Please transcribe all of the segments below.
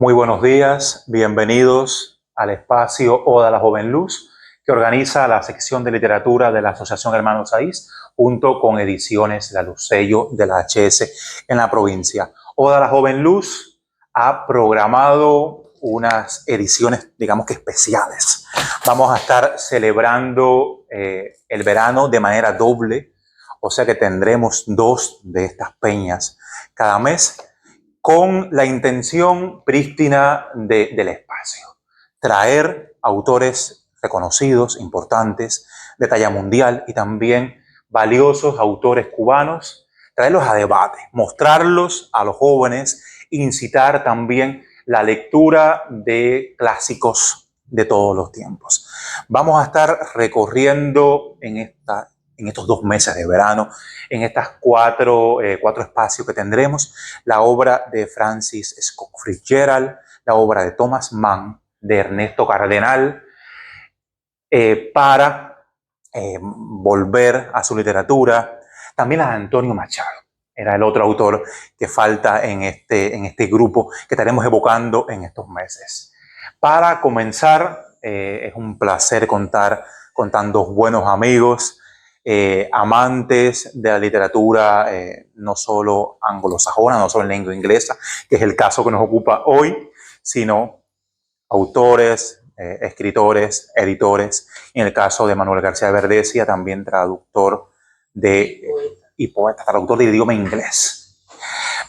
Muy buenos días, bienvenidos al espacio Oda a la Joven Luz, que organiza la sección de literatura de la Asociación Hermanos Saiz, junto con Ediciones La Luz, sello de la HS en la provincia. Oda a la Joven Luz ha programado unas ediciones, digamos que especiales. Vamos a estar celebrando el verano de manera doble, o sea que tendremos 2 de estas peñas cada mes, con la intención prístina del espacio. Traer autores reconocidos, importantes, de talla mundial y también valiosos autores cubanos, traerlos a debate, mostrarlos a los jóvenes, incitar también la lectura de clásicos de todos los tiempos. Vamos a estar recorriendo en estos 2 meses de verano, en estas cuatro espacios que tendremos, la obra de Francis Scott Fitzgerald, la obra de Thomas Mann, de Ernesto Cardenal, para volver a su literatura, también a Antonio Machado. Era el otro autor que falta en este grupo que estaremos evocando en estos meses. Para comenzar, es un placer contar con tantos buenos amigos, amantes de la literatura, no solo anglosajona, no solo en lengua inglesa, que es el caso que nos ocupa hoy, sino autores, escritores, editores. En el caso de Manuel García Verdesia, también traductor y poeta, traductor de idioma inglés.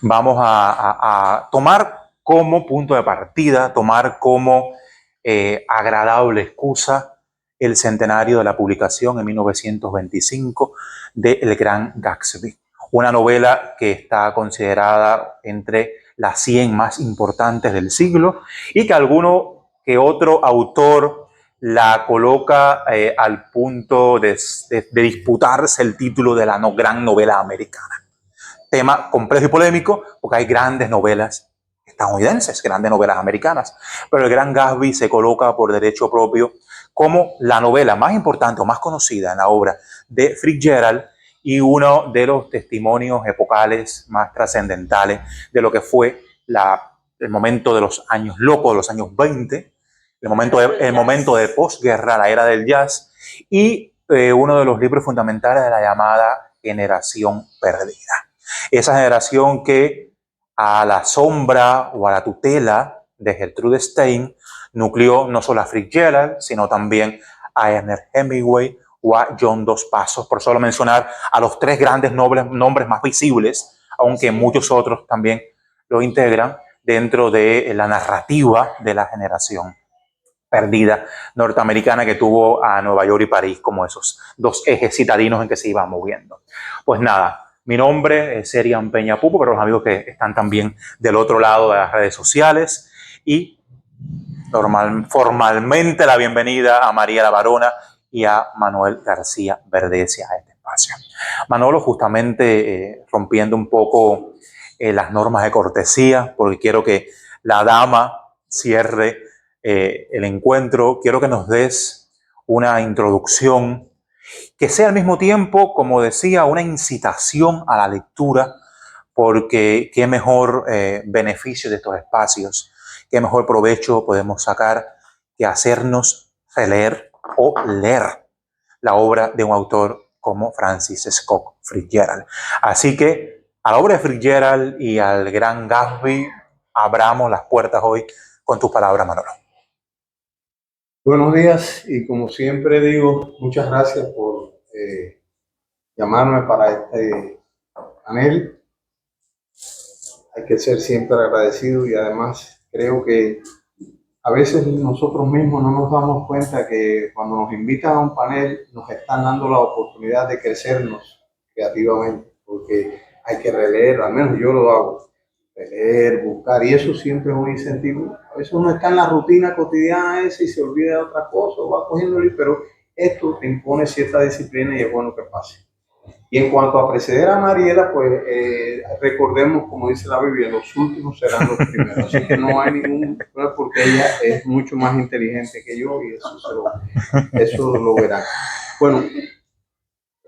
Vamos a tomar como punto de partida, tomar como agradable excusa el centenario de la publicación en 1925 de El Gran Gatsby, una novela que está considerada entre las 100 más importantes del siglo y que alguno que otro autor la coloca al punto de disputarse el título de la gran novela americana. Tema complejo y polémico porque hay grandes novelas estadounidenses, grandes novelas americanas, pero El Gran Gatsby se coloca por derecho propio como la novela más importante o más conocida en la obra de Fitzgerald y uno de los testimonios epocales más trascendentales de lo que fue el momento de los años locos, de los años 20, el momento de posguerra, la era del jazz, y uno de los libros fundamentales de la llamada generación perdida. Esa generación que a la sombra o a la tutela de Gertrude Stein nucleó no solo a Fitzgerald, sino también a Ernest Hemingway o a John Dos Passos, por solo mencionar a los 3 grandes nombres más visibles, aunque muchos otros también lo integran dentro de la narrativa de la generación perdida norteamericana que tuvo a Nueva York y París como esos 2 ejes citadinos en que se iban moviendo. Pues nada, mi nombre es Serian Peña Pupo, pero los amigos que están también del otro lado de las redes sociales, y formalmente la bienvenida a María la Barona y a Manuel García Verdesia a este espacio. Manolo, justamente rompiendo un poco las normas de cortesía, porque quiero que la dama cierre el encuentro, quiero que nos des una introducción que sea al mismo tiempo, como decía, una incitación a la lectura, porque qué mejor beneficio de estos espacios, qué mejor provecho podemos sacar que hacernos releer o leer la obra de un autor como Francis Scott Fitzgerald. Así que a la obra de Fitzgerald y al Gran Gatsby abramos las puertas hoy con tus palabras, Manolo. Buenos días y como siempre digo, muchas gracias por llamarme para este panel. Hay que ser siempre agradecido y además creo que a veces nosotros mismos no nos damos cuenta que cuando nos invitan a un panel nos están dando la oportunidad de crecernos creativamente, porque hay que releer, al menos yo lo hago, leer, buscar, y eso siempre es un incentivo. A veces uno está en la rutina cotidiana esa y se olvida de otra cosa, o va cogiéndole, pero esto te impone cierta disciplina y es bueno que pase. Y en cuanto a preceder a Mariela, pues recordemos, como dice la Biblia, los últimos serán los primeros. Así que no hay ningún problema porque ella es mucho más inteligente que yo y eso lo verán. Bueno,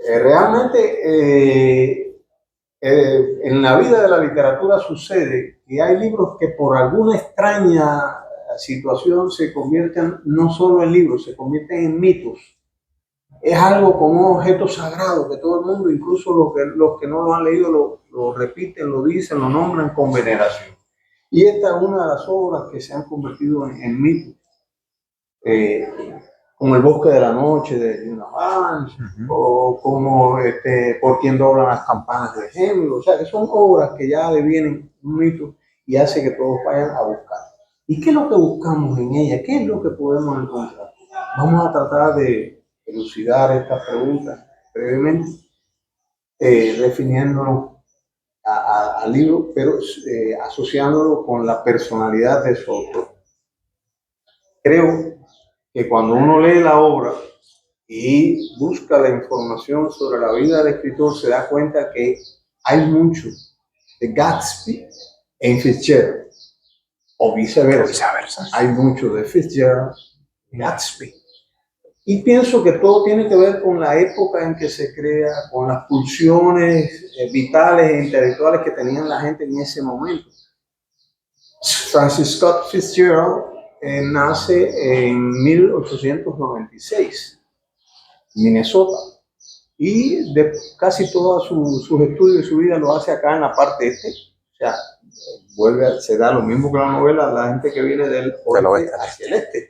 realmente en la vida de la literatura sucede que hay libros que por alguna extraña situación se convierten no solo en libros, se convierten en mitos. Es algo como un objeto sagrado que todo el mundo, incluso los que no lo han leído, lo repiten, lo dicen, lo nombran con veneración. Y esta es una de las obras que se han convertido en mitos, como El bosque de la noche de Juna Barnes, o como Por quien doblan las campanas de Hemingway. O sea, que son obras que ya devienen un mito y hace que todos vayan a buscar. ¿Y qué es lo que buscamos en ella? ¿Qué es lo que podemos encontrar? Vamos a tratar de elucidar estas preguntas brevemente, refiriéndonos al libro, pero asociándolo con la personalidad de su autor. Creo que cuando uno lee la obra y busca la información sobre la vida del escritor, se da cuenta que hay mucho de Gatsby en Fitzgerald, o viceversa. Hay mucho de Fitzgerald en Gatsby. Y pienso que todo tiene que ver con la época en que se crea, con las pulsiones vitales e intelectuales que tenían la gente en ese momento. Francis Scott Fitzgerald nace en 1896, en Minnesota, y de casi todos sus estudios y su vida lo hace acá en la parte este. O sea, se da lo mismo que la novela, la gente que viene del oeste hacia el este.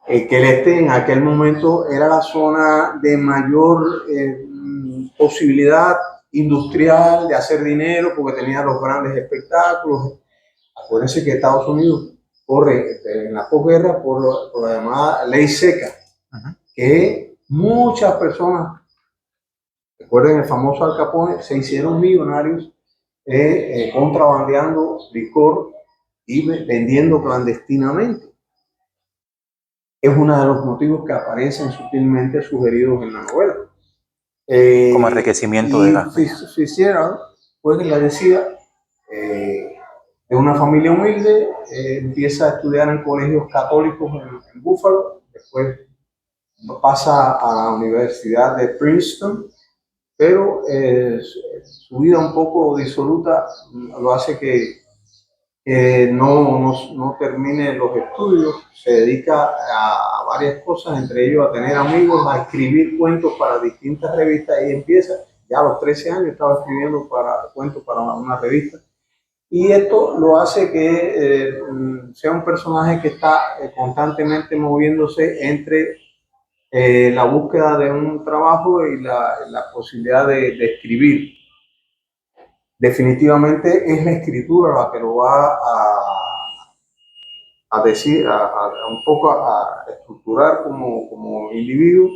Que el este en aquel momento era la zona de mayor posibilidad industrial de hacer dinero porque tenía los grandes espectáculos. Acuérdense que Estados Unidos corre en la posguerra por la llamada ley seca, que muchas personas, recuerden el famoso Al Capone, se hicieron millonarios contrabandeando licor y vendiendo clandestinamente. Es uno de los motivos que aparecen sutilmente sugeridos en la novela. Como enriquecimiento de gas. Fitzgerald, pues le decía, de una familia humilde, empieza a estudiar en colegios católicos en Buffalo, después pasa a la Universidad de Princeton, pero su vida un poco disoluta lo hace que no termine los estudios, se dedica a varias cosas, entre ellos a tener amigos, a escribir cuentos para distintas revistas, y empieza, ya a los 13 años estaba escribiendo cuentos para una revista, y esto lo hace que sea un personaje que está constantemente moviéndose entre la búsqueda de un trabajo y la posibilidad de escribir. Definitivamente es la escritura la que lo va a decir, un poco a estructurar como individuo.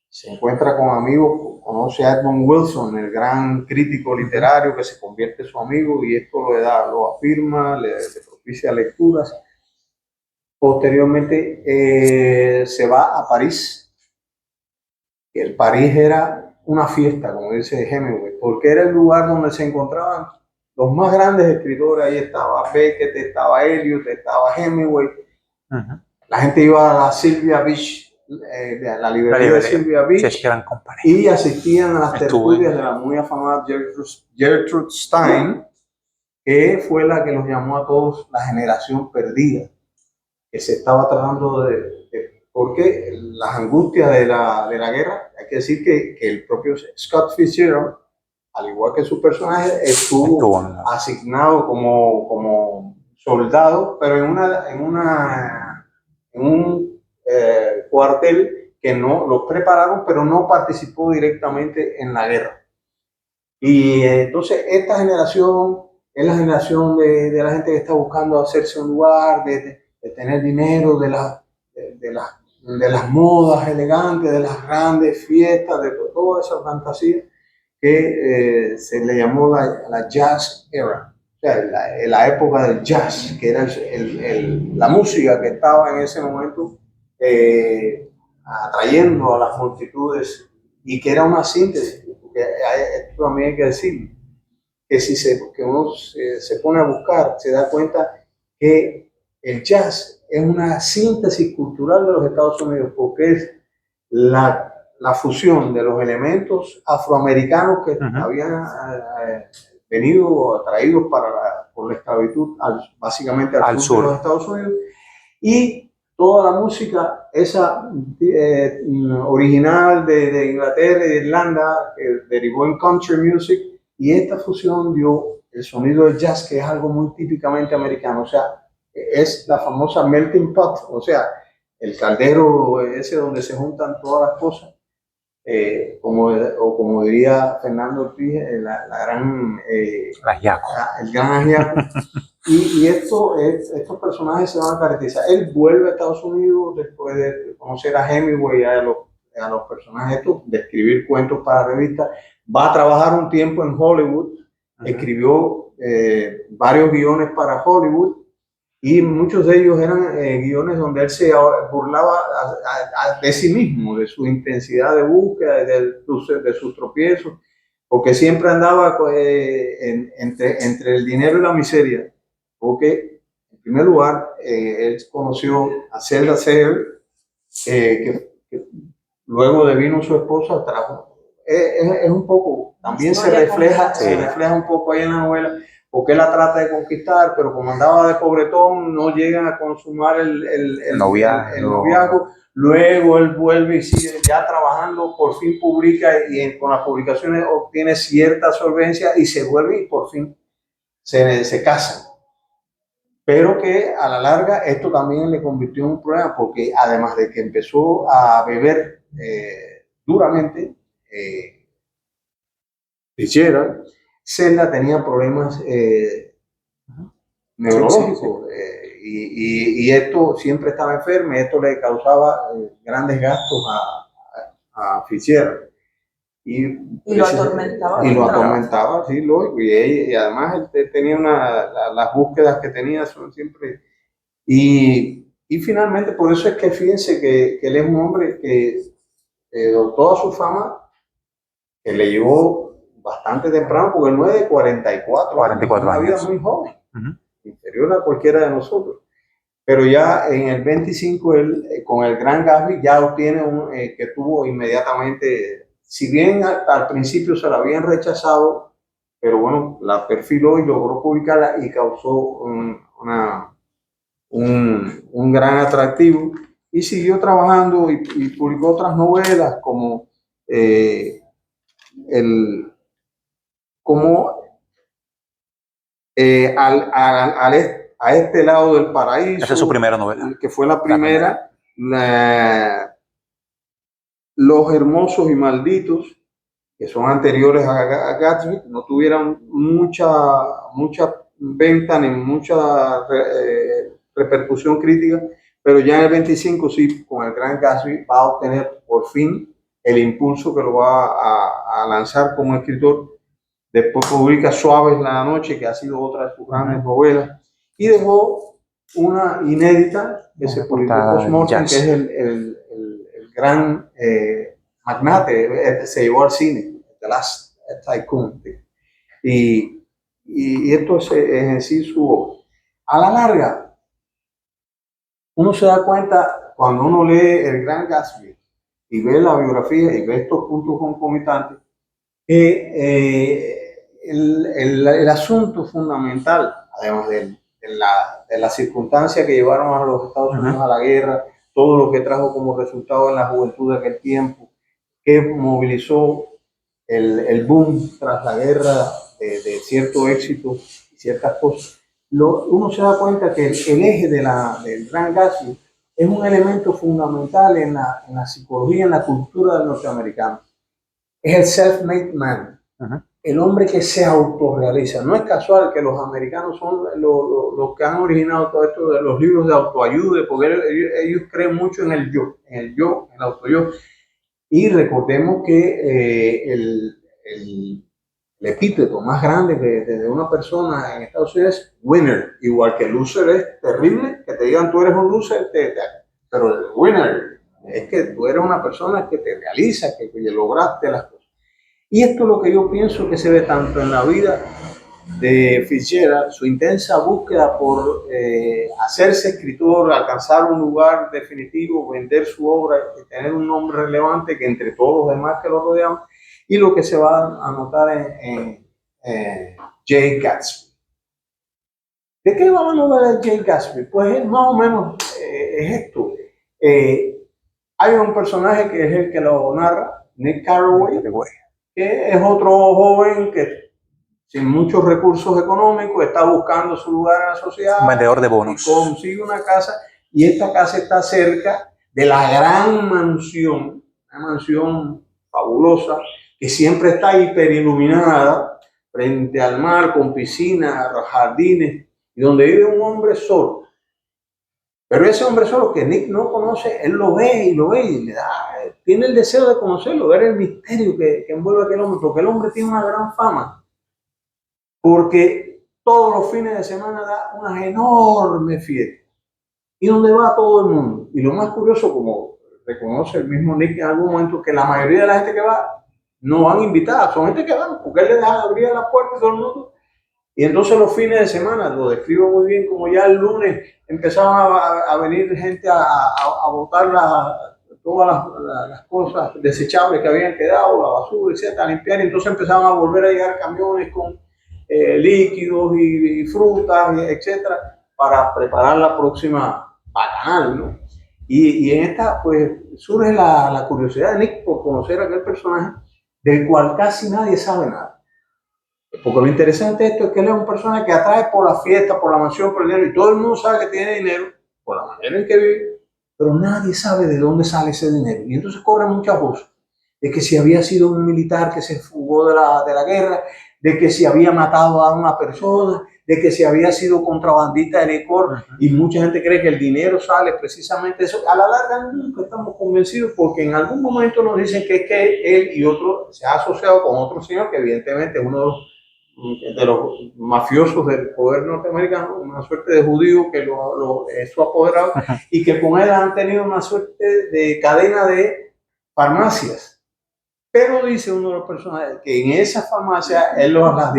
Se encuentra con amigos, conoce a Edmund Wilson, el gran crítico literario que se convierte en su amigo, y esto lo afirma, le propicia lecturas. Posteriormente se va a París. El París era una fiesta, como dice Hemingway, porque era el lugar donde se encontraban los más grandes escritores. Ahí estaba Beckett, estaba Eliot, estaba Hemingway. La gente iba a la Sylvia Beach, la librería de Sylvia Beach, y asistían a las tertulias de la muy afamada Gertrude Stein, que fue la que los llamó a todos la generación perdida, que se estaba tratando porque las angustias de la guerra, hay que decir que el propio Scott Fitzgerald, al igual que su personaje, estuvo asignado como soldado, pero en un cuartel que no lo prepararon, pero no participó directamente en la guerra. Y entonces esta generación es la generación de la gente que está buscando hacerse un lugar, de tener dinero, de las modas elegantes, de las grandes fiestas, de toda esa fantasía que se le llamó la jazz era, o sea, la época del jazz, que era la música que estaba en ese momento atrayendo a las multitudes, y que era una síntesis, porque esto también hay que decir, que uno se pone a buscar, se da cuenta que el jazz es una síntesis cultural de los Estados Unidos, porque es la la fusión de los elementos afroamericanos que habían venido atraídos por la esclavitud básicamente al sur de los Estados Unidos, y toda la música esa original de Inglaterra y de Irlanda, que derivó en country music, y esta fusión dio el sonido del jazz, que es algo muy típicamente americano. O sea, es la famosa melting pot, o sea, el caldero ese donde se juntan todas las cosas, como diría Fernando Ortiz, el gran ajiaco. Y estos personajes se van a caracterizar. Él vuelve a Estados Unidos después de conocer a Hemingway y a los personajes estos, de escribir cuentos para revistas. Va a trabajar un tiempo en Hollywood, escribió varios guiones para Hollywood, y muchos de ellos eran guiones donde él se burlaba de sí mismo, de su intensidad de búsqueda, de sus tropiezos, porque siempre andaba entre el dinero y la miseria. Porque, en primer lugar, él conoció a Zelda Seger, que luego devino su esposa. Es un poco, también se refleja un poco ahí en la novela, porque él la trata de conquistar, pero como andaba de pobretón, no llegan a consumar el noviazgo. Luego él vuelve y sigue ya trabajando, por fin publica, y con las publicaciones obtiene cierta solvencia y se vuelve, y por fin se casan. Pero que a la larga esto también le convirtió en un problema, porque además de que empezó a beber duramente, Fitzgerald, Zelda tenía problemas neurológicos, y esto siempre estaba enfermo, y esto le causaba grandes gastos a Fitzgerald. Y lo atormentaba, sí, lógico. Y además él tenía las búsquedas que tenía son siempre. Y finalmente, por eso es que fíjense que él es un hombre que toda su fama que le llevó bastante temprano, porque él no es de 44 años, una vida muy joven, inferior a cualquiera de nosotros. Pero ya en el 25, él con el Gran Gatsby ya obtiene que tuvo inmediatamente. Si bien al principio se la habían rechazado, pero bueno, la perfiló y logró publicarla, y causó un gran atractivo, y siguió trabajando y publicó otras novelas como a este lado del paraíso. Esa es su primera novela. Que fue la primera. Los hermosos y malditos, que son anteriores a Gatsby, no tuvieron mucha venta ni mucha repercusión crítica, pero ya en el 25 sí, con el Gran Gatsby va a obtener por fin el impulso que lo va a lanzar como escritor. Después publica Suaves la noche, que ha sido otra de sus grandes novelas, y dejó una inédita que se publicó post-mortem, que es el gran magnate, se llevó al cine, The Last Tycoon. Y esto es en sí su obra. A la larga, uno se da cuenta, cuando uno lee El Gran Gatsby y ve la biografía y ve estos puntos concomitantes, que el asunto fundamental, además de la circunstancia que llevaron a los Estados Unidos a la guerra, todo lo que trajo como resultado en la juventud de aquel tiempo, que movilizó el boom tras la guerra de cierto éxito y ciertas cosas, uno se da cuenta que el eje del Gran Gatsby es un elemento fundamental en la psicología, en la cultura del norteamericano. Es el self-made man, el hombre que se autorrealiza. No es casual que los americanos son los que han originado todo esto de los libros de autoayuda, porque ellos creen mucho en el yo, en el autoyo. Y recordemos que el epíteto más grande de una persona en Estados Unidos es winner, igual que loser es terrible, que te digan tú eres un loser, pero el winner es que tú eres una persona que te realiza, que lograste las cosas. Y esto es lo que yo pienso que se ve tanto en la vida de Fitzgerald, su intensa búsqueda por hacerse escritor, alcanzar un lugar definitivo, vender su obra y tener un nombre relevante que entre todos los demás que lo rodean, y lo que se va a notar en Jay Gatsby. ¿De qué va la novela de Jay Gatsby? Pues es más o menos es esto. Hay un personaje que es el que lo narra, Nick Carraway, que es otro joven que sin muchos recursos económicos está buscando su lugar en la sociedad. Un vendedor de bonos. Y consigue una casa, y esta casa está cerca de la gran mansión, una mansión fabulosa que siempre está hiperiluminada frente al mar, con piscinas, jardines, y donde vive un hombre solo. Pero ese hombre solo que Nick no conoce, él lo ve y le da, tiene el deseo de conocerlo, ver el misterio que envuelve a aquel hombre, porque el hombre tiene una gran fama, porque todos los fines de semana da unas enormes fiestas, y donde va todo el mundo. Y lo más curioso, como reconoce el mismo Nick en algún momento, que la mayoría de la gente que va no van invitadas, son gente que van, porque él le deja abrir la puerta a todo el mundo. Y entonces los fines de semana, lo describo muy bien, como ya el lunes empezaban a venir gente a botar todas las cosas desechables que habían quedado, la basura, etc., a limpiar, y entonces empezaban a volver a llegar camiones con líquidos y frutas, etcétera, para preparar la próxima bacanal, ¿no? Y en esta, pues, surge la curiosidad de Nick por conocer a aquel personaje del cual casi nadie sabe nada. Porque lo interesante de esto es que él es un personaje que atrae por la fiesta, por la mansión, por el dinero, y todo el mundo sabe que tiene dinero por la manera en que vive, pero nadie sabe de dónde sale ese dinero. Y entonces corren muchas voces de que si había sido un militar que se fugó de la guerra, de que si había matado a una persona, de que si había sido contrabandista de licor, y mucha gente cree que el dinero sale precisamente de eso. A la larga nunca estamos convencidos, porque en algún momento nos dicen que es que él y otro se ha asociado con otro señor que evidentemente es uno de los mafiosos del poder norteamericano, una suerte de judío que es su apoderado, y que con él han tenido una suerte de cadena de farmacias. Pero dice uno de los personajes que en esa farmacia él las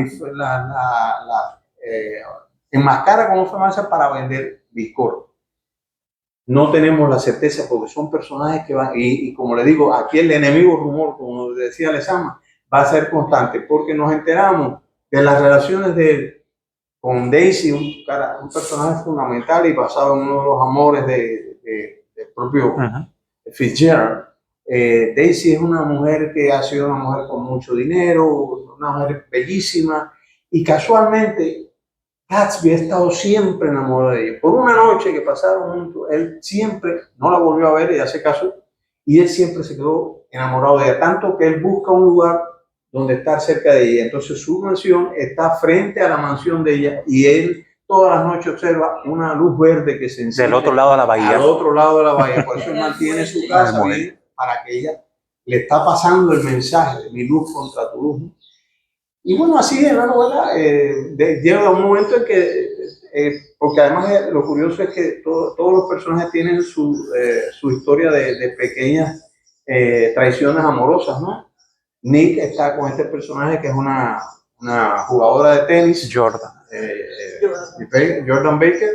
enmascara como farmacia para vender licor. No tenemos la certeza, porque son personajes que van, y como le digo, aquí el enemigo rumor, como decía Lezama, va a ser constante, porque nos enteramos de las relaciones de él con Daisy, un personaje fundamental y basado en uno de los amores del propio Fitzgerald. Daisy es una mujer que ha sido una mujer con mucho dinero, una mujer bellísima, y casualmente Gatsby ha estado siempre enamorado de ella. Por una noche que pasaron juntos, él siempre no la volvió a ver, ella se casó, y él siempre se quedó enamorado de ella, tanto que él busca un lugar donde estar cerca de ella. Entonces su mansión está frente a la mansión de ella, y él todas las noches observa una luz verde que se enciende del otro lado de la bahía. Al otro lado de la bahía. Por eso él mantiene su casa bien, para que ella le está pasando el mensaje de mi luz contra tu luz. Y bueno, así en la novela llega un momento en que, porque además lo curioso es que todos los personajes tienen su historia de pequeñas traiciones amorosas, ¿no? Nick está con este personaje que es una jugadora de tenis, Jordan Baker,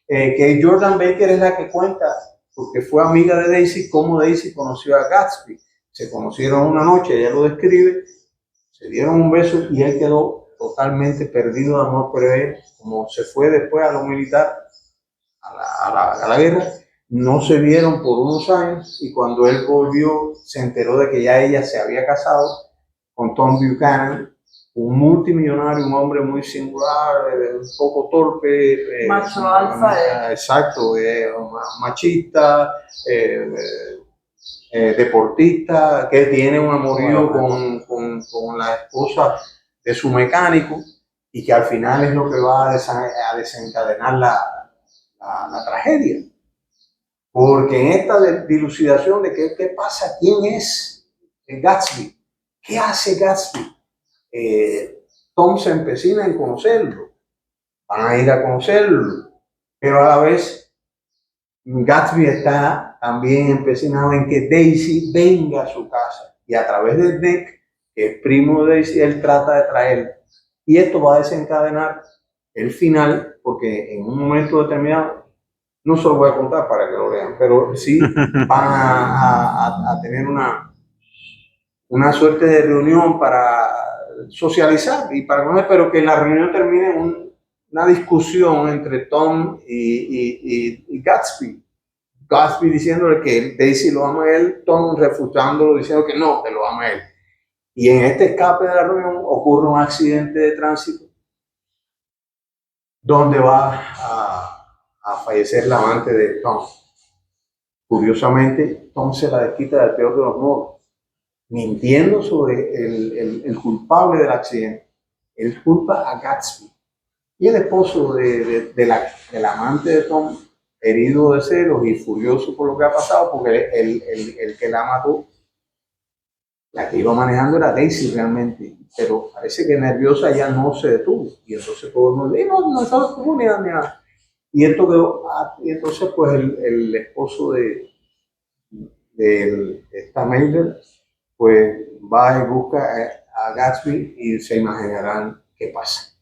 que Jordan Baker es la que cuenta, porque fue amiga de Daisy, cómo Daisy conoció a Gatsby. Se conocieron una noche, ella lo describe, se dieron un beso y él quedó totalmente perdido de amor por ella. Como se fue después a lo militar, a la guerra, no se vieron por unos años, y cuando él volvió se enteró de que ya ella se había casado con Tom Buchanan, un multimillonario, un hombre muy singular, un poco torpe, macho alfa, exacto, machista, deportista, que tiene un amorío con la esposa de su mecánico, y que al final es lo que va a desencadenar la tragedia. Porque en esta dilucidación de qué pasa, quién es Gatsby, qué hace Gatsby, Tom se empecina en conocerlo, van a ir a conocerlo, pero a la vez Gatsby está también empecinado en que Daisy venga a su casa, y a través de Nick, que es primo de Daisy, él trata de traer Y esto va a desencadenar el final, porque en un momento determinado, no se lo voy a contar para que lo lean, pero sí van a tener una suerte de reunión para socializar y para comer, pero que la reunión termine en una discusión entre Tom y Gatsby. Gatsby diciéndole que Daisy lo ama a él, Tom refutándolo diciendo que no, que lo ama a él. Y en este escape de la reunión ocurre un accidente de tránsito donde va a fallecer la amante de Tom. Curiosamente, Tom se la desquita del peor de los modos, mintiendo sobre el culpable del accidente. Él culpa a Gatsby. Y el esposo de la amante de Tom, herido de celos y furioso por lo que ha pasado, porque el que la mató, la que iba manejando era Daisy realmente, pero parece que nerviosa ya no se detuvo. Y entonces todo el mundo dice, no se detuvo ni nada. Y esto quedó, y entonces pues el esposo de esta Mailer, pues va y busca a Gatsby y se imaginarán qué pasa.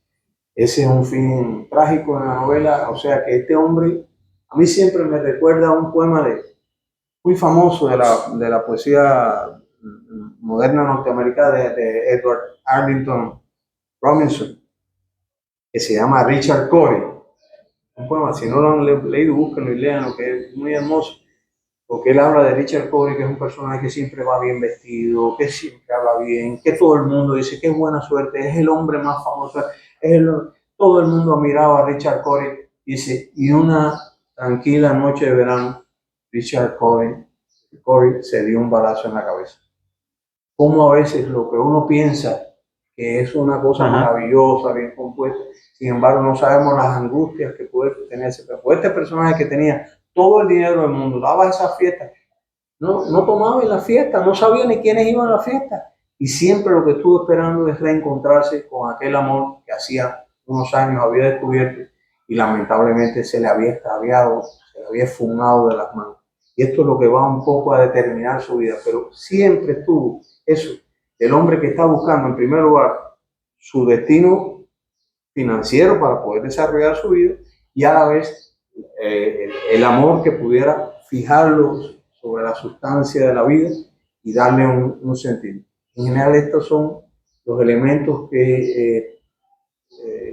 Ese es un fin trágico en la novela, o sea que este hombre a mí siempre me recuerda a un poema muy famoso de la poesía moderna norteamericana de Edward Arlington Robinson, que se llama Richard Cory. Un poema, si no lo han leído, búsquenlo y leanlo, que es muy hermoso, porque él habla de Richard Cory, que es un personaje que siempre va bien vestido, que siempre habla bien, que todo el mundo dice que es buena suerte, es el hombre más famoso, todo el mundo ha mirado a Richard Cory, dice, y una tranquila noche de verano, Richard Cory se dio un balazo en la cabeza. Como a veces lo que uno piensa que es una cosa maravillosa, bien compuesta, sin embargo no sabemos las angustias que puede tenerse. Pero este personaje que tenía todo el dinero del mundo, daba esas fiestas, no tomaba en la fiesta, no sabía ni quiénes iban a la fiesta, y siempre lo que estuvo esperando es reencontrarse con aquel amor que hacía unos años había descubierto y lamentablemente se le había extraviado, se le había esfumado de las manos. Y esto es lo que va un poco a determinar su vida, pero siempre estuvo eso, el hombre que está buscando en primer lugar su destino financiero para poder desarrollar su vida y a la vez el amor que pudiera fijarlo sobre la sustancia de la vida y darle un sentido. En general estos son los elementos que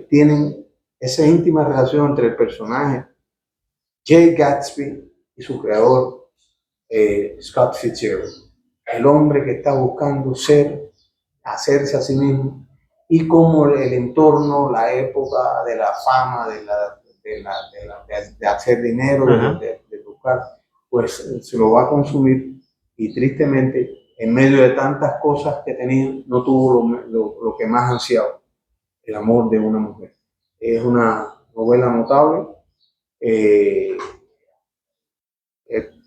tienen esa íntima relación entre el personaje Jay Gatsby y su creador Scott Fitzgerald. El hombre que está buscando hacerse a sí mismo, y cómo el entorno, la época de la fama, de hacer dinero, de buscar, pues se lo va a consumir, y tristemente, en medio de tantas cosas que tenía, no tuvo lo que más ansiaba, el amor de una mujer. Es una novela notable.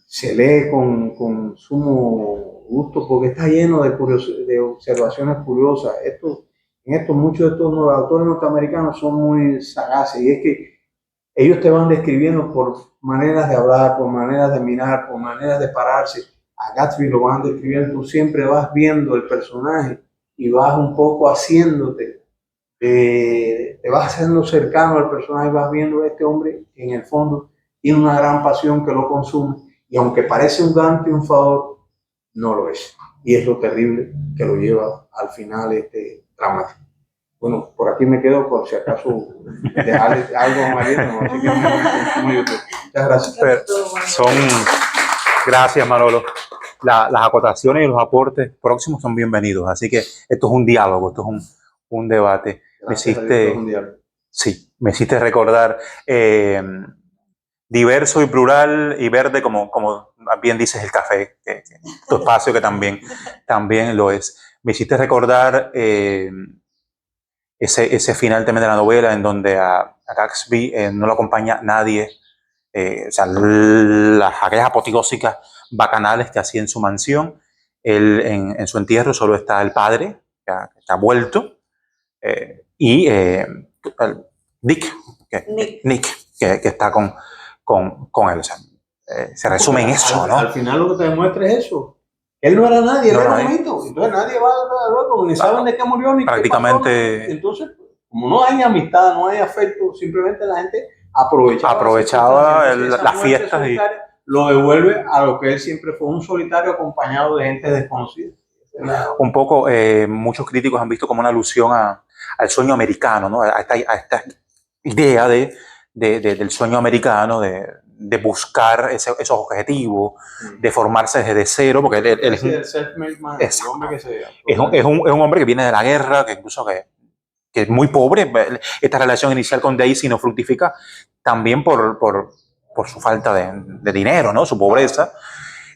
Se lee con sumo gusto porque está lleno de observaciones curiosas. Muchos de estos autores norteamericanos son muy sagaces, y es que ellos te van describiendo por maneras de hablar, por maneras de mirar, por maneras de pararse. A Gatsby lo van describiendo, tú siempre vas viendo el personaje y vas un poco haciéndote, te vas haciendo cercano al personaje y vas viendo a este hombre que en el fondo tiene una gran pasión que lo consume. Y aunque parece un gran triunfador, no lo es. Y es lo terrible que lo lleva al final dramático. Bueno, por aquí me quedo por si acaso dejarle algo a Mariano, así que muchas gracias. Gracias, Manolo. Las acotaciones y los aportes próximos son bienvenidos. Así que esto es un diálogo, esto es un debate. Me hiciste recordar diverso y plural y verde, como bien dices, el café, tu espacio que también lo es. Me hiciste recordar ese final también de la novela en donde a Gatsby no lo acompaña nadie, o sea, aquellas apoteósicas bacanales que hacía en su mansión. Él, en su entierro solo está el padre, que ha vuelto, y Nick, que está con él. O sea, se resume en eso, ¿no? Al final lo que te demuestra es eso. Él no era nadie, él era un mito. Entonces nadie va a luego, ni saben de qué murió, ni prácticamente qué pasó. Entonces como no hay amistad, no hay afecto, simplemente la gente aprovechaba las fiestas y lo devuelve a lo que él siempre fue, un solitario acompañado de gente desconocida. un poco, muchos críticos han visto como una alusión al sueño americano, ¿no? A esta idea del sueño americano, de buscar esos objetivos, de formarse desde cero, porque él es un self-made man, hombre que es un hombre que viene de la guerra, que incluso que es muy pobre. Esta relación inicial con Daisy no fructifica también por su falta de dinero, ¿no? Su pobreza.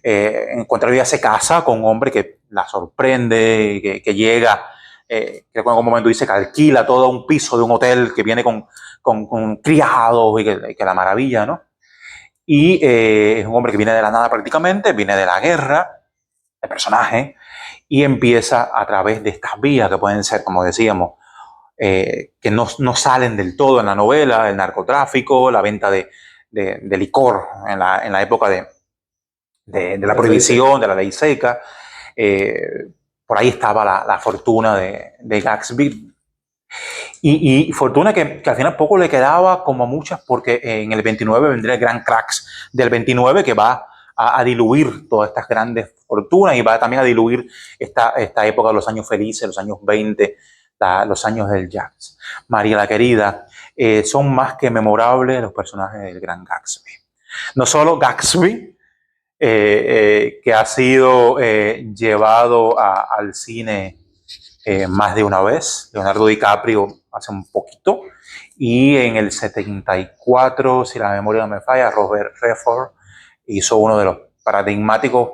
En contrario, ella se casa con un hombre que la sorprende, que llega, que en algún momento dice que alquila todo un piso de un hotel, que viene con criados y que la maravilla, ¿no? Y es un hombre que viene de la nada prácticamente, viene de la guerra, el personaje, y empieza a través de estas vías que pueden ser, como decíamos, que no salen del todo en la novela, el narcotráfico, la venta de licor en la época de la prohibición, de la ley seca. Por ahí estaba la fortuna de Gatsby. Y fortuna que al final poco le quedaba, como a muchas, porque en el 29 vendría el gran cracks del 29 que va a diluir todas estas grandes fortunas y va también a diluir esta época de los años felices, los años 20, los años del jazz. María la Querida, son más que memorables los personajes del gran Gatsby. No solo Gatsby, que ha sido llevado al cine más de una vez, Leonardo DiCaprio hace un poquito, y en el 74, si la memoria no me falla, Robert Redford hizo uno de los paradigmáticos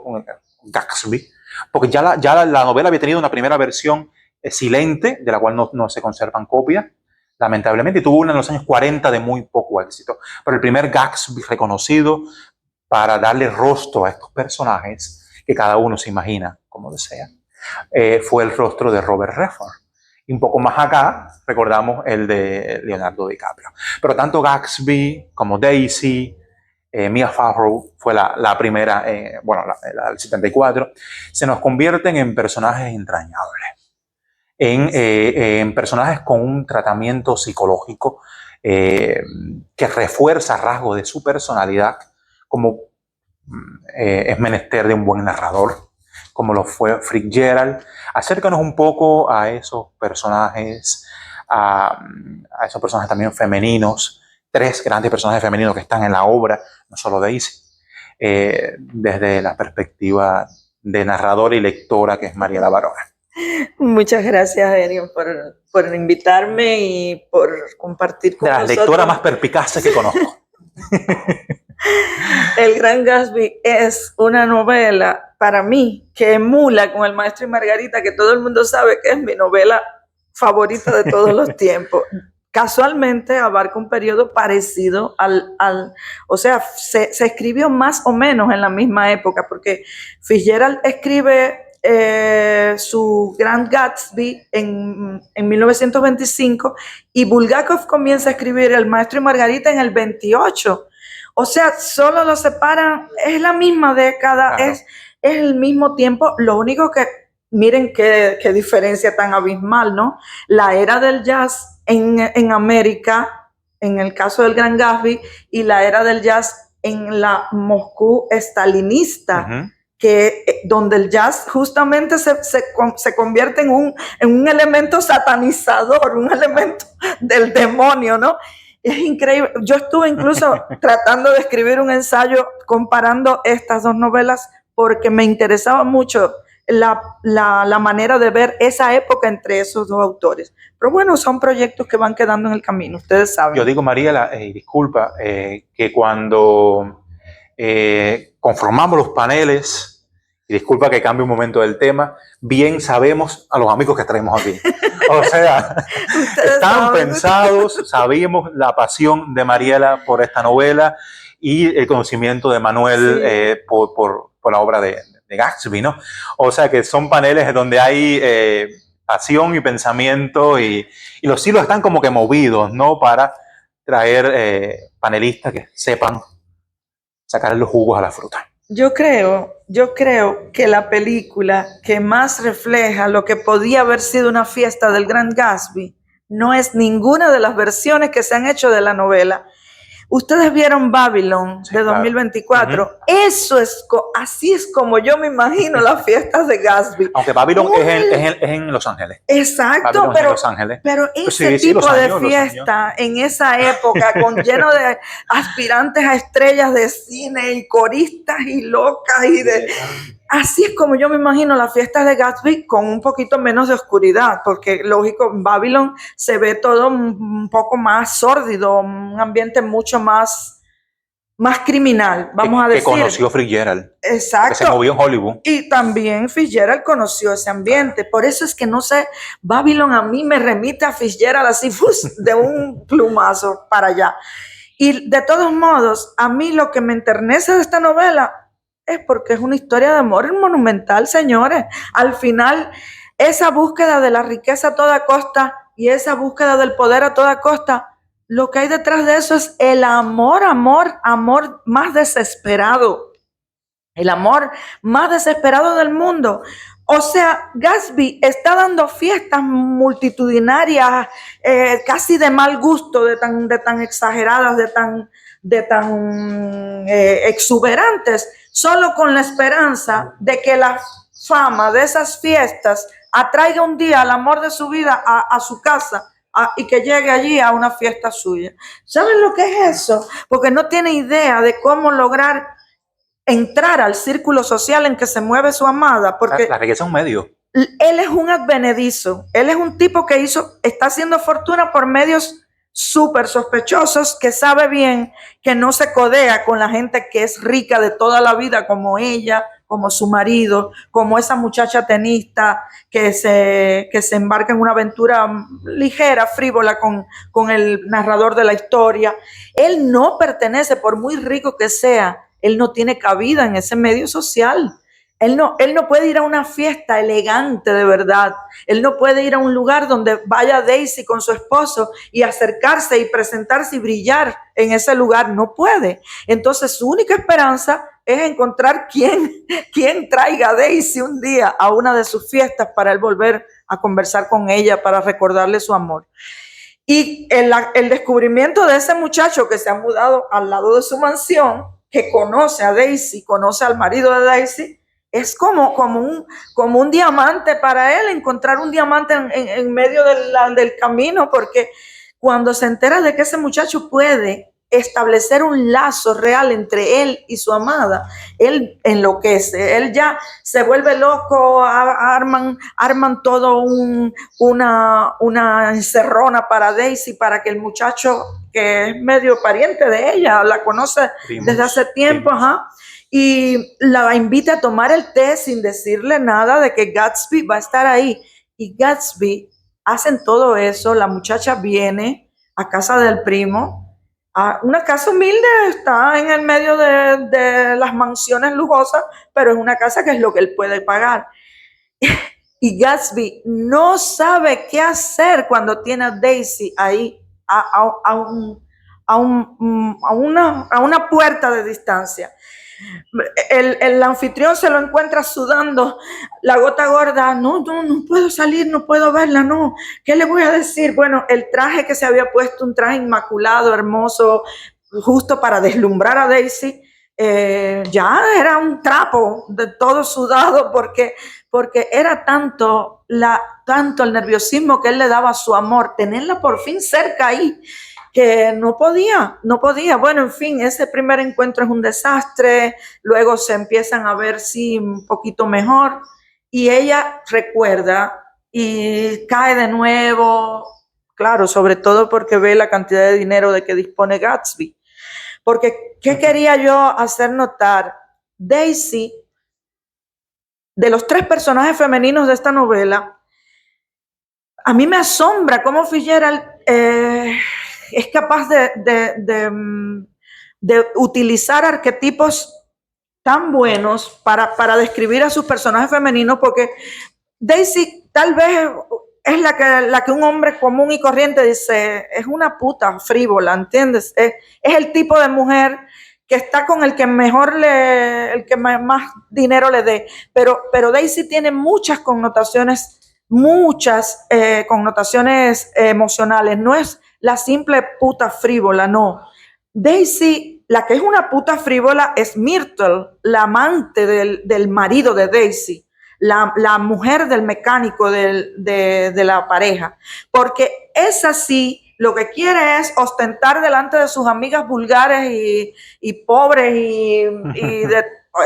Gatsby, porque ya la novela había tenido una primera versión silente, de la cual no se conservan copias, lamentablemente, y tuvo una en los años 40 de muy poco éxito, pero el primer Gatsby reconocido para darle rostro a estos personajes que cada uno se imagina como desea, fue el rostro de Robert Redford. Y un poco más acá recordamos el de Leonardo DiCaprio. Pero tanto Gatsby como Daisy, Mia Farrow fue la primera, la del 74, se nos convierten en personajes entrañables, en personajes con un tratamiento psicológico que refuerza rasgos de su personalidad, como es menester de un buen narrador, como lo fue Fitzgerald. Acércanos un poco a esos personajes, a esos personajes también femeninos, tres grandes personajes femeninos que están en la obra, no solo Daisy, desde la perspectiva de narradora y lectora que es Mariela Barona. Muchas gracias, Enio, por invitarme y por compartir con nosotros. De la lectora más perspicaz que conozco. El Gran Gatsby es una novela, para mí, que emula con El Maestro y Margarita, que todo el mundo sabe que es mi novela favorita de todos los tiempos. Casualmente abarca un periodo parecido o sea, se escribió más o menos en la misma época, porque Fitzgerald escribe su Gran Gatsby en 1925 y Bulgakov comienza a escribir El Maestro y Margarita en el 28. O sea, solo lo separan, es la misma década, claro. es el mismo tiempo, lo único que, miren qué diferencia tan abismal, ¿no? La era del jazz en América, en el caso del Gran Gatsby, y la era del jazz en la Moscú estalinista, donde el jazz justamente se convierte en un elemento satanizador, un elemento del demonio, ¿no? Es increíble. Yo estuve incluso tratando de escribir un ensayo comparando estas dos novelas porque me interesaba mucho la manera de ver esa época entre esos dos autores. Pero bueno, son proyectos que van quedando en el camino, ustedes saben. Yo digo, Mariela, disculpa, que cuando conformamos los paneles, y disculpa que cambie un momento del tema, bien sabemos a los amigos que traemos aquí. O sea, están pensados, sabíamos la pasión de Mariela por esta novela y el conocimiento de Manuel por la obra de Gatsby, ¿no? O sea que son paneles donde hay pasión y pensamiento y los hilos están como que movidos, ¿no? Para traer panelistas que sepan sacar los jugos a la fruta. Yo creo que la película que más refleja lo que podía haber sido una fiesta del Gran Gatsby no es ninguna de las versiones que se han hecho de la novela. Ustedes vieron Babylon Sí, de claro. 2024. Eso es, así es como yo me imagino las fiestas de Gatsby. Aunque Babylon Muy- es en Los Ángeles. Exacto, Babylon es en pero Los Ángeles. pero ese Sí, tipo los de años, los años. fiesta en esa época, con lleno de aspirantes a estrellas de cine y coristas y locas y de... Así es como yo me imagino las fiestas de Gatsby, con un poquito menos de oscuridad, porque lógico, en Babylon se ve todo un poco más sórdido, un ambiente mucho más criminal, vamos a Que decir. conoció Fitzgerald. Que se Exacto. movió en Hollywood. Y también Fitzgerald conoció ese ambiente. Por eso es que no sé, Babylon a mí me remite a Fitzgerald así de un plumazo para allá. Y de todos modos, a mí lo que me enternece de esta novela es porque es una historia de amor monumental, señores. Al final, esa búsqueda de la riqueza a toda costa y esa búsqueda del poder a toda costa, lo que hay detrás de eso es el amor más desesperado. El amor más desesperado del mundo. O sea, Gatsby está dando fiestas multitudinarias, casi de mal gusto, de tan exageradas, de tan exuberantes, solo con la esperanza de que la fama de esas fiestas atraiga un día al amor de su vida a su casa y que llegue allí a una fiesta suya. ¿Saben lo que es eso? Porque no tiene idea de cómo lograr entrar al círculo social en que se mueve su amada, porque La riqueza es un medio. él es un advenedizo, él es un tipo que está haciendo fortuna por medios súper sospechosos, que sabe bien que no se codea con la gente que es rica de toda la vida, como ella, como su marido, como esa muchacha tenista que se embarca en una aventura ligera, frívola con el narrador de la historia. Él no pertenece, por muy rico que sea, él no tiene cabida en ese medio social. Él no puede ir a una fiesta elegante de verdad. Él no puede ir a un lugar donde vaya Daisy con su esposo y acercarse y presentarse y brillar en ese lugar. No puede. Entonces su única esperanza es encontrar quién traiga a Daisy un día a una de sus fiestas para él volver a conversar con ella, para recordarle su amor. Y el descubrimiento de ese muchacho que se ha mudado al lado de su mansión, que conoce a Daisy, conoce al marido de Daisy, es como un diamante para él, encontrar un diamante en medio del camino, porque cuando se entera de que ese muchacho puede establecer un lazo real entre él y su amada, él enloquece, él ya se vuelve loco, arman todo una encerrona para Daisy, para que el muchacho, que es medio pariente de ella, la conoce desde hace tiempo, y la invita a tomar el té sin decirle nada de que Gatsby va a estar ahí. Y Gatsby, hacen todo eso, la muchacha viene a casa del primo, a una casa humilde, está en el medio de las mansiones lujosas, pero es una casa que es lo que él puede pagar. Y Gatsby no sabe qué hacer cuando tiene a Daisy ahí a una puerta de distancia. El anfitrión se lo encuentra sudando la gota gorda. No puedo salir, no puedo verla, no. ¿Qué le voy a decir? Bueno, el traje que se había puesto, un traje inmaculado, hermoso, justo para deslumbrar a Daisy, ya era un trapo de todo sudado, porque era tanto el nerviosismo que él le daba a su amor, tenerla por fin cerca ahí, que no podía. Bueno, en fin, ese primer encuentro es un desastre, luego se empiezan a ver sí un poquito mejor, y ella recuerda y cae de nuevo, claro, sobre todo porque ve la cantidad de dinero de que dispone Gatsby. Porque, ¿qué quería yo hacer notar? Daisy, de los 3 personajes femeninos de esta novela, a mí me asombra cómo Fitzgerald es capaz de utilizar arquetipos tan buenos para describir a sus personajes femeninos, porque Daisy tal vez es la que un hombre común y corriente dice, es una puta frívola, ¿entiendes? Es el tipo de mujer que está con el que más dinero le dé, pero Daisy tiene muchas connotaciones muchas connotaciones emocionales. No es la simple puta frívola, no. Daisy, la que es una puta frívola es Myrtle, la amante del marido de Daisy, la mujer del mecánico de la pareja, porque esa sí lo que quiere es ostentar delante de sus amigas vulgares y pobres y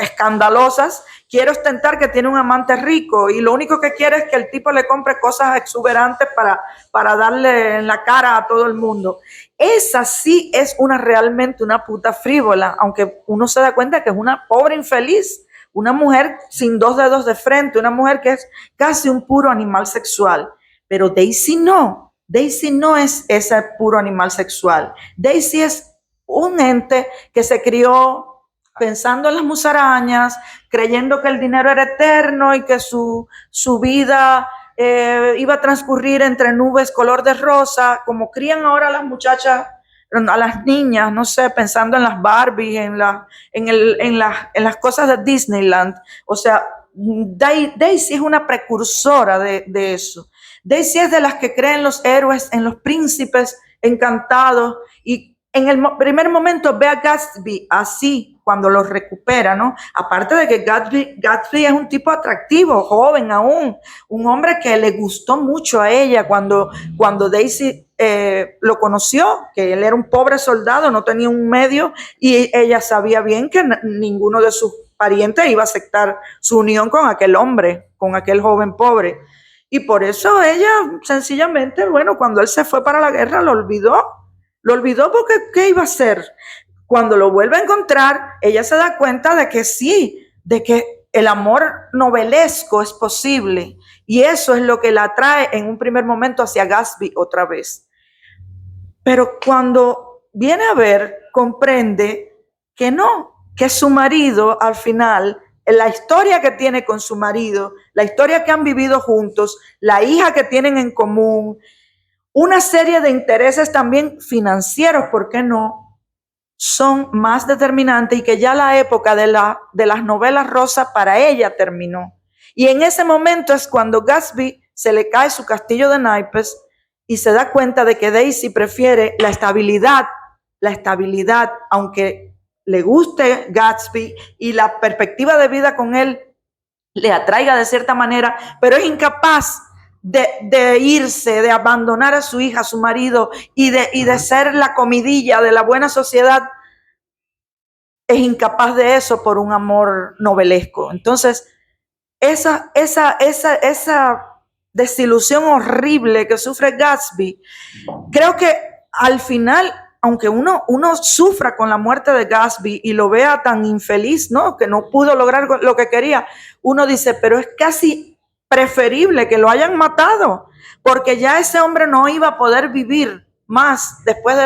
escandalosas. Quiere ostentar que tiene un amante rico y lo único que quiere es que el tipo le compre cosas exuberantes para darle en la cara a todo el mundo. Esa sí es realmente una puta frívola, aunque uno se da cuenta que es una pobre infeliz, una mujer sin 2 dedos de frente, una mujer que es casi un puro animal sexual. Pero Daisy no. Daisy no es ese puro animal sexual. Daisy es un ente que se crió pensando en las musarañas, creyendo que el dinero era eterno y que su vida iba a transcurrir entre nubes color de rosa, como crían ahora las muchachas, a las niñas, no sé, pensando en las Barbie, en las cosas de Disneyland. O sea, Daisy es una precursora de eso. Daisy es de las que creen los héroes, en los príncipes encantados, y en el primer momento ve a Gatsby así cuando lo recupera, ¿no? Aparte de que Gatsby es un tipo atractivo, joven aún, un hombre que le gustó mucho a ella cuando Daisy lo conoció, que él era un pobre soldado, no tenía un medio, y ella sabía bien que ninguno de sus parientes iba a aceptar su unión con aquel hombre, con aquel joven pobre. Y por eso ella sencillamente, bueno, cuando él se fue para la guerra lo olvidó porque ¿qué iba a hacer? Cuando lo vuelve a encontrar, ella se da cuenta de que sí, de que el amor novelesco es posible, y eso es lo que la atrae en un primer momento hacia Gatsby otra vez. Pero cuando viene a ver, comprende que no, que su marido al final, la historia que tiene con su marido, la historia que han vivido juntos, la hija que tienen en común, una serie de intereses también financieros, ¿por qué no?, son más determinantes, y que ya la época de las novelas rosas para ella terminó. Y en ese momento es cuando Gatsby se le cae su castillo de naipes y se da cuenta de que Daisy prefiere la estabilidad, aunque le guste Gatsby y la perspectiva de vida con él le atraiga de cierta manera, pero es incapaz de irse, de abandonar a su hija, a su marido, y de ser la comidilla de la buena sociedad. Es incapaz de eso por un amor novelesco. Entonces, esa desilusión horrible que sufre Gatsby, creo que al final, aunque uno sufra con la muerte de Gatsby y lo vea tan infeliz, ¿no?, que no pudo lograr lo que quería, uno dice, pero es casi preferible que lo hayan matado, porque ya ese hombre no iba a poder vivir más después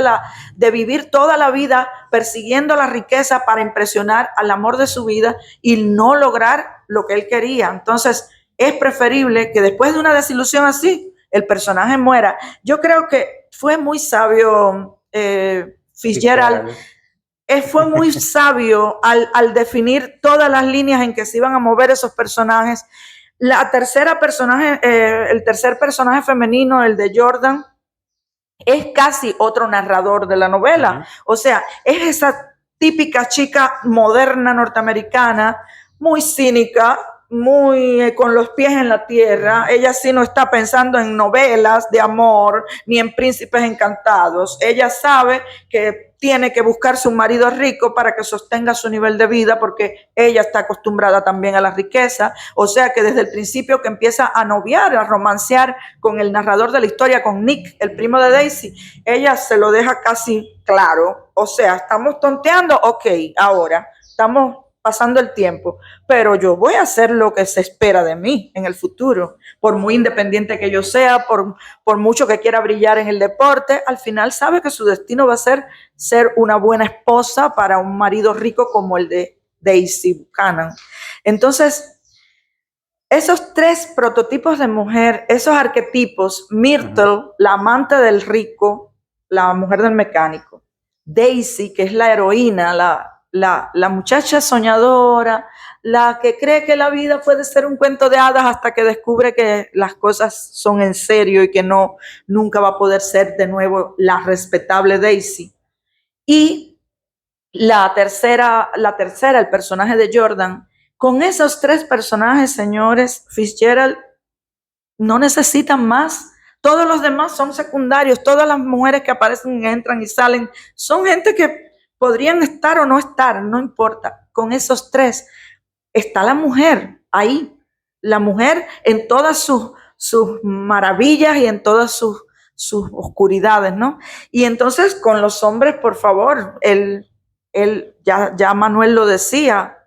de vivir toda la vida persiguiendo la riqueza para impresionar al amor de su vida y no lograr lo que él quería. Entonces, es preferible que después de una desilusión así, el personaje muera. Yo creo que fue muy sabio Fitzgerald. Fue muy sabio al definir todas las líneas en que se iban a mover esos personajes. El tercer personaje femenino, el de Jordan, es casi otro narrador de la novela. O sea, es esa típica chica moderna norteamericana, muy cínica, muy con los pies en la tierra. Ella sí no está pensando en novelas de amor ni en príncipes encantados. Ella sabe que tiene que buscarse un marido rico para que sostenga su nivel de vida, porque ella está acostumbrada también a la riqueza. O sea que desde el principio que empieza a noviar, a romancear con el narrador de la historia, con Nick, el primo de Daisy, ella se lo deja casi claro. O sea, estamos tonteando, ok, ahora estamos pasando el tiempo, pero yo voy a hacer lo que se espera de mí en el futuro, por muy independiente que yo sea, por mucho que quiera brillar en el deporte, al final sabe que su destino va a ser una buena esposa para un marido rico como el de Daisy Buchanan. Entonces, esos 3 prototipos de mujer, esos arquetipos, Myrtle, la amante del rico, la mujer del mecánico, Daisy, que es la heroína, la muchacha soñadora, la que cree que la vida puede ser un cuento de hadas hasta que descubre que las cosas son en serio y que nunca va a poder ser de nuevo la respetable Daisy. Y la tercera, el personaje de Jordan. Con esos tres personajes, señores, Fitzgerald no necesitan más. Todos los demás son secundarios. Todas las mujeres que aparecen, entran y salen, son gente que podrían estar o no estar, no importa. Con esos tres está la mujer ahí. La mujer en todas sus maravillas y en todas sus oscuridades, ¿no? Y entonces con los hombres, por favor, ya Manuel lo decía,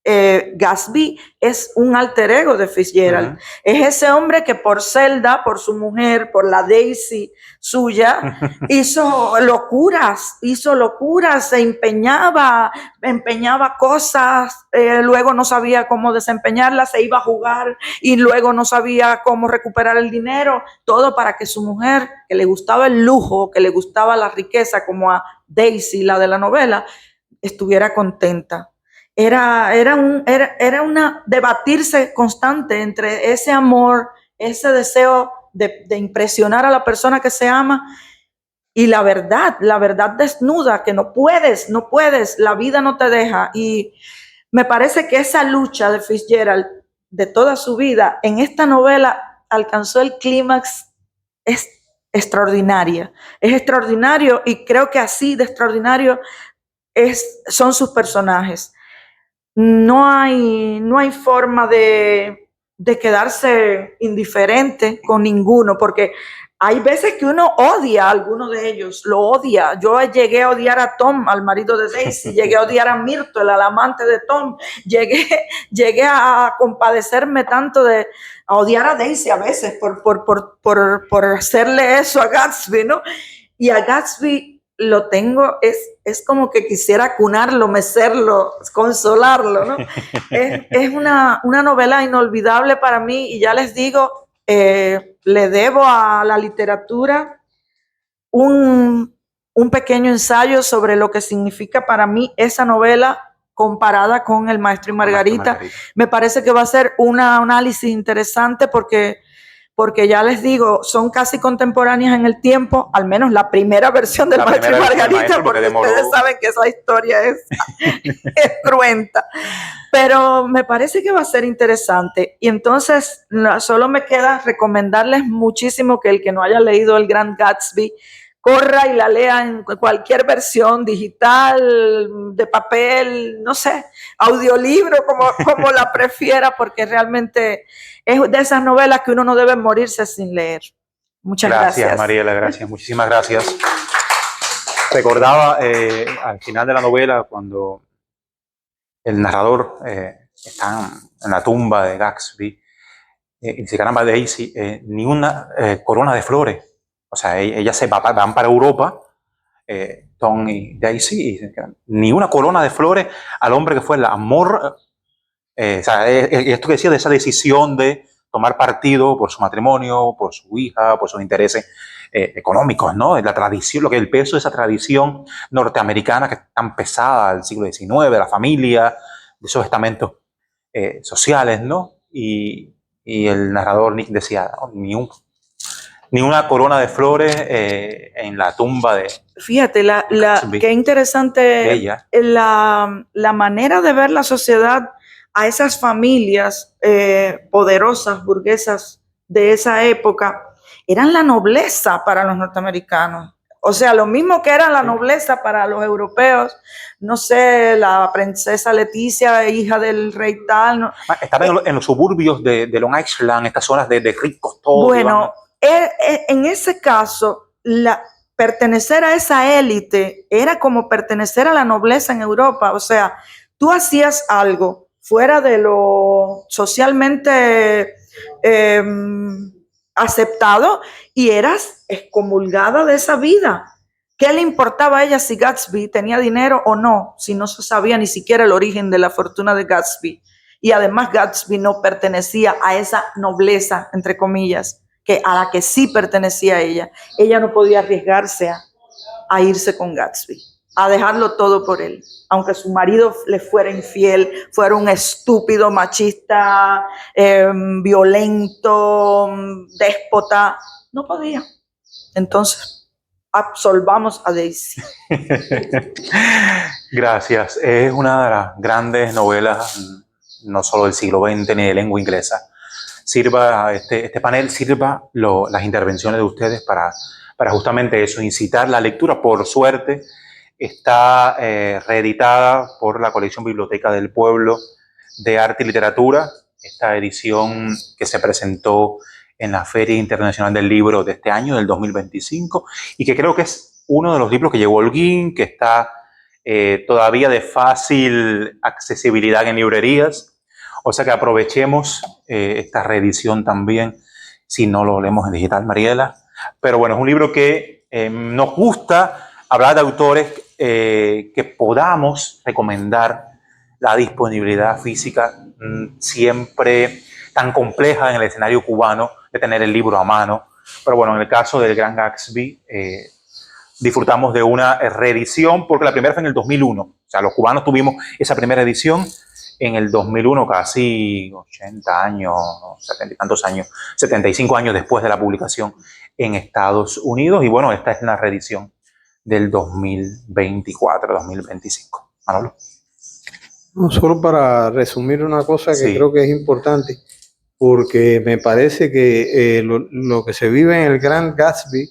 Gatsby es un alter ego de Fitzgerald. Es ese hombre que por Zelda, por su mujer, por la Daisy suya, hizo locuras, se empeñaba cosas, luego no sabía cómo desempeñarlas, se iba a jugar y luego no sabía cómo recuperar el dinero, todo para que su mujer, que le gustaba el lujo, que le gustaba la riqueza, como a Daisy, la de la novela, estuviera contenta. Era una debatirse constante entre ese amor, ese deseo de impresionar a la persona que se ama y la verdad desnuda, que no puedes, la vida no te deja. Y me parece que esa lucha de Fitzgerald de toda su vida en esta novela alcanzó el clímax. Es extraordinario y creo que así de extraordinario son sus personajes. No hay forma de quedarse indiferente con ninguno, porque hay veces que uno odia a alguno de ellos, lo odia. Yo llegué a odiar a Tom, al marido de Daisy, llegué a odiar a Myrtle, al amante de Tom, llegué a compadecerme tanto a odiar a Daisy a veces por hacerle eso a Gatsby, ¿no? Y a Gatsby lo tengo, es como que quisiera cunarlo, mecerlo, consolarlo, ¿no? Es una novela inolvidable para mí y ya les digo, le debo a la literatura un pequeño ensayo sobre lo que significa para mí esa novela comparada con El Maestro y Margarita. Me parece que va a ser un análisis interesante porque ya les digo, son casi contemporáneas en el tiempo, al menos la primera versión del Maestro y Margarita, porque ustedes saben que esa historia es cruenta. Pero me parece que va a ser interesante. Y entonces solo me queda recomendarles muchísimo que el que no haya leído El Gran Gatsby, corra y la lea en cualquier versión, digital, de papel, no sé, audiolibro, como la prefiera, porque realmente es de esas novelas que uno no debe morirse sin leer. Muchas gracias. Gracias, Mariela, gracias. Muchísimas gracias. Recordaba al final de la novela, cuando el narrador está en la tumba de Gatsby y se caramba Daisy, ni una corona de flores. O sea, ellas van para Europa, Tom y Daisy, y ni una corona de flores al hombre que fue el amor. O sea, esto que decía de esa decisión de tomar partido por su matrimonio, por su hija, por sus intereses económicos, ¿no? La tradición, el peso de esa tradición norteamericana que es tan pesada del siglo XIX, de la familia, de esos estamentos sociales, ¿no? Y el narrador Nick decía, oh, ni una corona de flores en la tumba de... Fíjate, qué interesante la manera de ver la sociedad a esas familias poderosas, burguesas de esa época. Eran la nobleza para los norteamericanos. O sea, lo mismo que era la nobleza para los europeos. No sé, la princesa Leticia, hija del rey tal. No. Estaban en los suburbios de Long Island, estas zonas de ricos todos. Bueno, en ese caso, pertenecer a esa élite era como pertenecer a la nobleza en Europa. O sea, tú hacías algo fuera de lo socialmente aceptado y eras excomulgada de esa vida. ¿Qué le importaba a ella si Gatsby tenía dinero o no? Si no se sabía ni siquiera el origen de la fortuna de Gatsby. Y además Gatsby no pertenecía a esa nobleza, entre comillas, a la que sí pertenecía ella. Ella no podía arriesgarse a irse con Gatsby. a dejarlo todo por él. Aunque su marido le fuera infiel, fuera un estúpido, machista, violento, déspota, no podía. Entonces, absolvamos a Daisy. Gracias. Es una de las grandes novelas, no solo del siglo XX ni de lengua inglesa. Sirva este panel, sirva las intervenciones de ustedes para justamente eso, incitar la lectura. Por suerte, está reeditada por la colección Biblioteca del Pueblo de Arte y Literatura, esta edición que se presentó en la Feria Internacional del Libro de este año, del 2025, y que creo que es uno de los libros que llegó Holguín, que está todavía de fácil accesibilidad en librerías. O sea que aprovechemos esta reedición también, si no lo leemos en digital, Mariela. Pero bueno, es un libro que nos gusta hablar de autores que podamos recomendar. La disponibilidad física siempre tan compleja en el escenario cubano de tener el libro a mano. Pero bueno, en el caso del Gran Gatsby, disfrutamos de una reedición, porque la primera fue en el 2001. O sea, los cubanos tuvimos esa primera edición en el 2001, casi 80 años, 70 y tantos años, 75 años después de la publicación en Estados Unidos. Y bueno, esta es la reedición del 2024, 2025. Manolo. No, solo para resumir una cosa que Sí. creo que es importante, porque me parece que lo que se vive en el Gran Gatsby,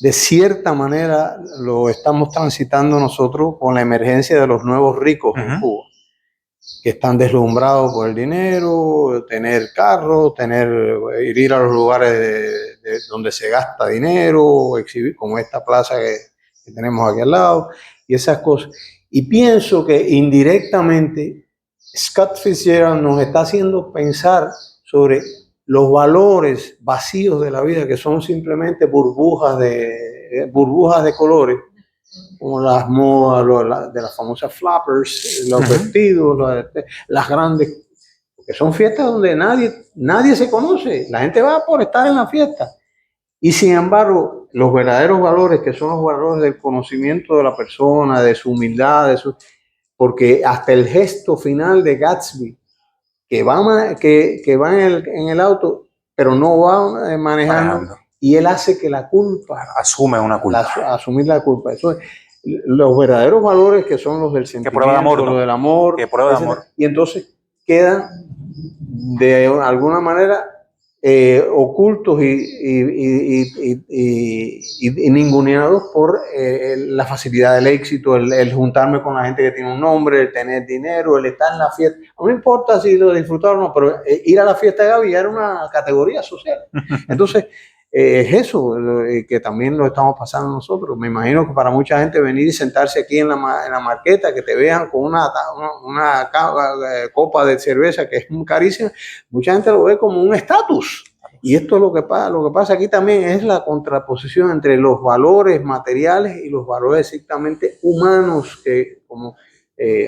de cierta manera lo estamos transitando nosotros con la emergencia de los nuevos ricos en Cuba, que están deslumbrados por el dinero, tener carros, ir a los lugares donde se gasta dinero, exhibir como esta plaza que tenemos aquí al lado y esas cosas. Y pienso que indirectamente Scott Fitzgerald nos está haciendo pensar sobre los valores vacíos de la vida, que son simplemente burbujas de colores, como las modas de las famosas flappers, los vestidos, las grandes, porque son fiestas donde nadie se conoce, la gente va por estar en la fiesta. Y sin embargo, los verdaderos valores, que son los valores del conocimiento de la persona, de su humildad, porque hasta el gesto final de Gatsby, que va en el auto, pero no va manejando, y él hace que la culpa, asume una culpa. Asumir la culpa. Eso es, los verdaderos valores, que son los del sentimiento, que prueba de amor, ¿no? Lo del amor, que prueba de amor. Y entonces quedan de alguna manera ocultos y ninguneados por la facilidad del éxito, el juntarme con la gente que tiene un nombre, el tener dinero, el estar en la fiesta. No importa si lo disfrutaron o no, pero ir a la fiesta de Gaby era una categoría social. Entonces, es eso que también lo estamos pasando nosotros. Me imagino que para mucha gente venir y sentarse aquí en la Marqueta, que te vean con una copa de cerveza que es carísima, mucha gente lo ve como un estatus. Y esto es lo que pasa aquí también, es la contraposición entre los valores materiales y los valores estrictamente humanos, que, como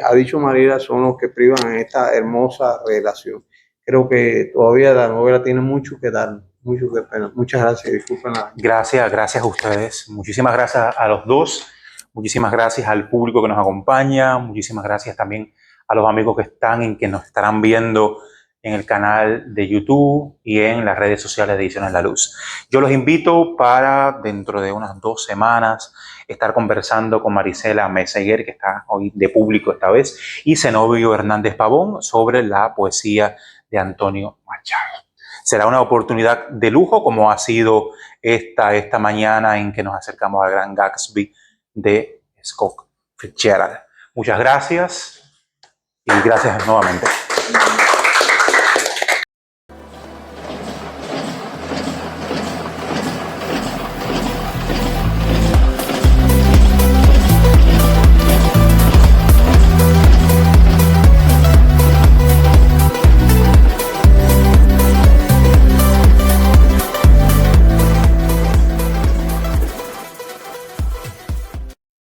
ha dicho Mariela, son los que privan en esta hermosa relación. Creo que todavía la novela tiene mucho que dar. Muchas gracias, disculpen. Gracias a ustedes. Muchísimas gracias a los dos. Muchísimas gracias al público que nos acompaña. Muchísimas gracias también a los amigos que nos estarán viendo en el canal de YouTube y en las redes sociales de Ediciones La Luz. Yo los invito para dentro de unas 2 semanas estar conversando con Marisela Meseguer, que está hoy de público esta vez, y Zenobio Hernández Pavón sobre la poesía de Antonio Machado. Será una oportunidad de lujo, como ha sido esta mañana en que nos acercamos al Gran Gatsby de Scott Fitzgerald. Muchas gracias y gracias nuevamente.